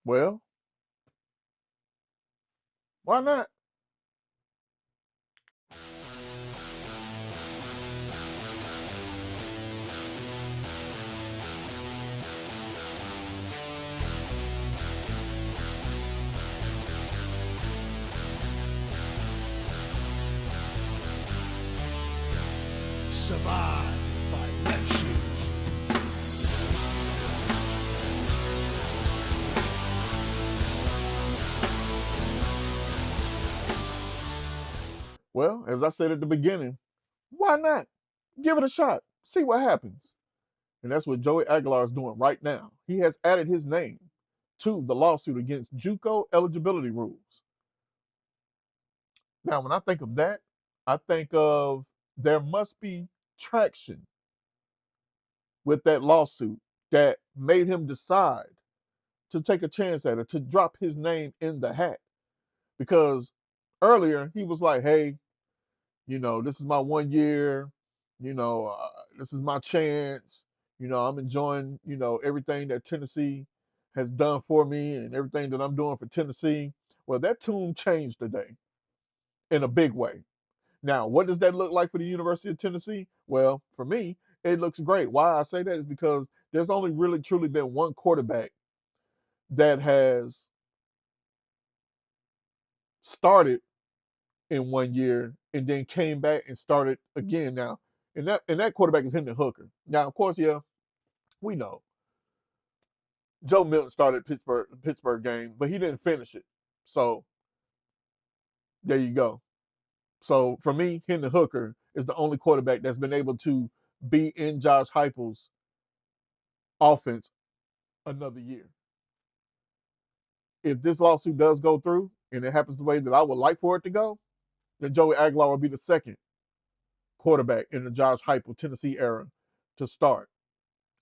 Well, why not? Survive if I let you. Well, as I said at the beginning, why not? Give it a shot. See what happens. And that's what Joey Aguilar is doing right now. He has added his name to the lawsuit against JUCO eligibility rules. Now, when I think of that, I think of there must be traction with that lawsuit that made him decide to take a chance at it, to drop his name in the hat. Because earlier he was like, hey, this is my 1 year, this is my chance. I'm enjoying, everything that Tennessee has done for me and everything that I'm doing for Tennessee. Well, that tune changed today in a big way. Now, what does that look like for the University of Tennessee? Well, for me, it looks great. Why I say that is because there's only really truly been one quarterback that has started in 1 year and then came back and started again now. And that quarterback is Hendon Hooker. Now, of course, yeah, we know Joe Milton started Pittsburgh game, but he didn't finish it. So there you go. So for me, Hendon Hooker is the only quarterback that's been able to be in Josh Heupel's offense another year. If this lawsuit does go through and it happens the way that I would like for it to go, then Joey Aguilar will be the second quarterback in the Josh Heupel Tennessee era to start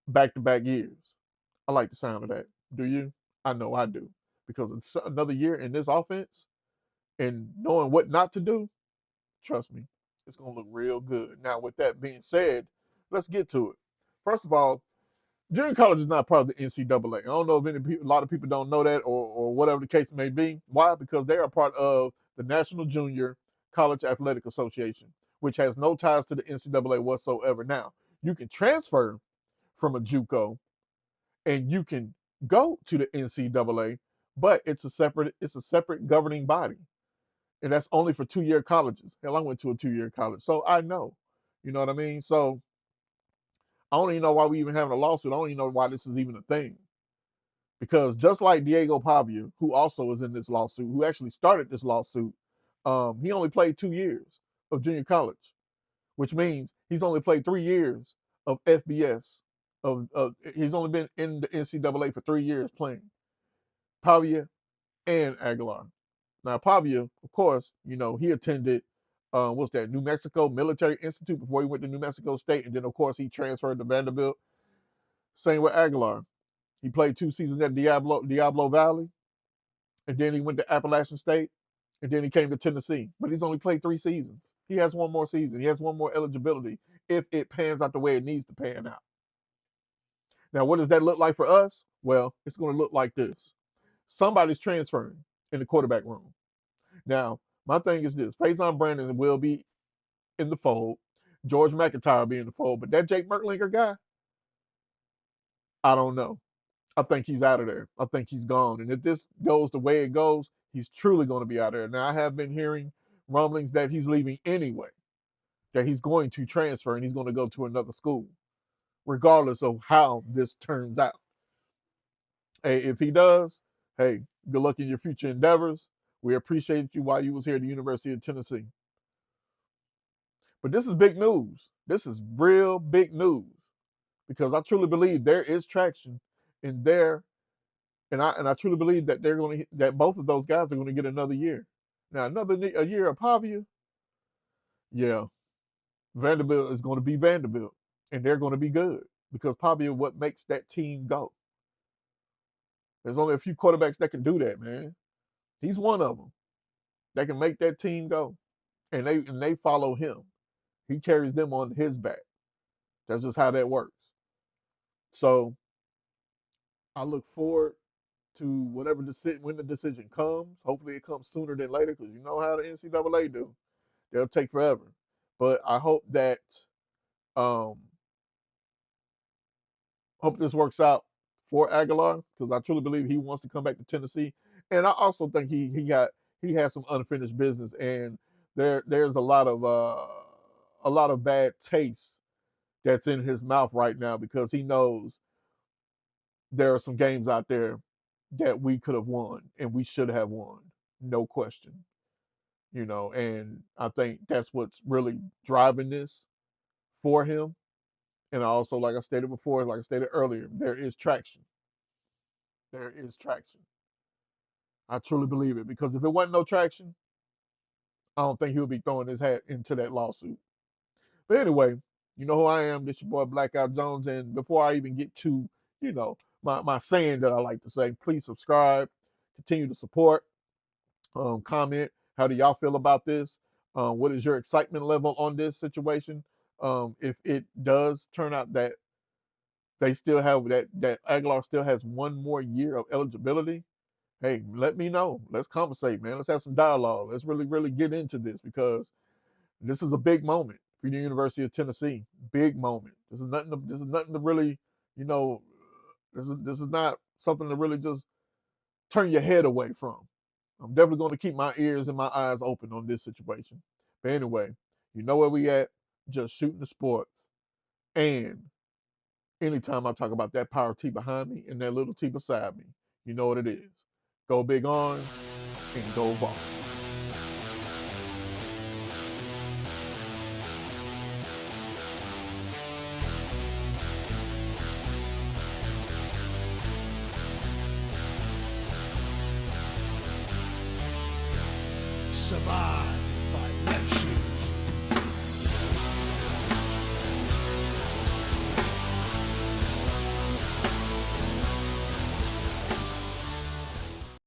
back-to-back years. I like the sound of that. Do you? I know I do. Because it's another year in this offense and knowing what not to do, trust me, it's going to look real good. Now, with that being said, let's get to it. First of all, junior college is not part of the NCAA. I don't know if a lot of people don't know that or whatever the case may be. Why? Because they are part of the National Junior College Athletic Association, which has no ties to the NCAA whatsoever. Now, you can transfer from a JUCO and you can go to the NCAA, but it's a separate governing body, and that's only for 2 year colleges. Hell, I went to a 2 year college, so I know, you know what I mean. So I don't even know why we even having a lawsuit. I don't even know why this is even a thing, because just like Diego Pavia, who also is in this lawsuit, who actually started this lawsuit, he only played 2 years of junior college, which means he's only played 3 years of FBS. He's only been in the NCAA for 3 years playing. Pavia and Aguilar. Now Pavia, of course, he attended what's that, New Mexico Military Institute before he went to New Mexico State, and then of course he transferred to Vanderbilt. Same with Aguilar. He played 2 seasons at Diablo Valley, and then he went to Appalachian State, and then he came to Tennessee. But he's only played 3 seasons. He has one more season. He has one more eligibility if it pans out the way it needs to pan out. Now, what does that look like for us? Well, it's going to look like this. Somebody's transferring in the quarterback room. Now, my thing is this: Faison Brandon will be in the fold. George McIntyre will be in the fold. But that Jake Merklinger guy, I don't know. I think he's out of there. I think he's gone. And if this goes the way it goes, he's truly going to be out of there. Now, I have been hearing rumblings that he's leaving anyway, that he's going to transfer and he's going to go to another school, regardless of how this turns out. Hey, if he does, hey, good luck in your future endeavors. We appreciate you while you was here at the University of Tennessee. But this is big news. This is real big news, because I truly believe there is traction in there, and I truly believe that that both of those guys are going to get another year. Now a year of Pavia, yeah, Vanderbilt is going to be Vanderbilt, and they're going to be good because Pavia what makes that team go. There's only a few quarterbacks that can do that, man. He's one of them that can make that team go, and they follow him. He carries them on his back. That's just how that works. So I look forward to whatever decision, when the decision comes. Hopefully it comes sooner than later, because you know how the NCAA do. They'll take forever. But I um hope this works out for Aguilar, because I truly believe he wants to come back to Tennessee. And I also think he has some unfinished business, and there's a lot of bad taste that's in his mouth right now, because he knows there are some games out there that we could have won and we should have won, no question. And I think that's what's really driving this for him. And also, like I stated before, like I stated earlier, there is traction. There is traction. I truly believe it, because if it wasn't no traction, I don't think he would be throwing his hat into that lawsuit. But anyway, you know who I am. This your boy Blackout Jones. And before I even get to, my saying that I like to say, please subscribe, continue to support, comment. How do y'all feel about this? What is your excitement level on this situation? If it does turn out that they still have that Aguilar still has one more year of eligibility, hey, let me know. Let's conversate, man. Let's have some dialogue. Let's really, really get into this, because this is a big moment for the University of Tennessee. Big moment. This is nothing to really, you know, this is not something to really just turn your head away from. I'm definitely going to keep my ears and my eyes open on this situation. But anyway, you know where we at? Just shooting the sports. And anytime I talk about that power T behind me and that little T beside me, you know what it is. Go Big Orange and go Vols. Survive if I let you.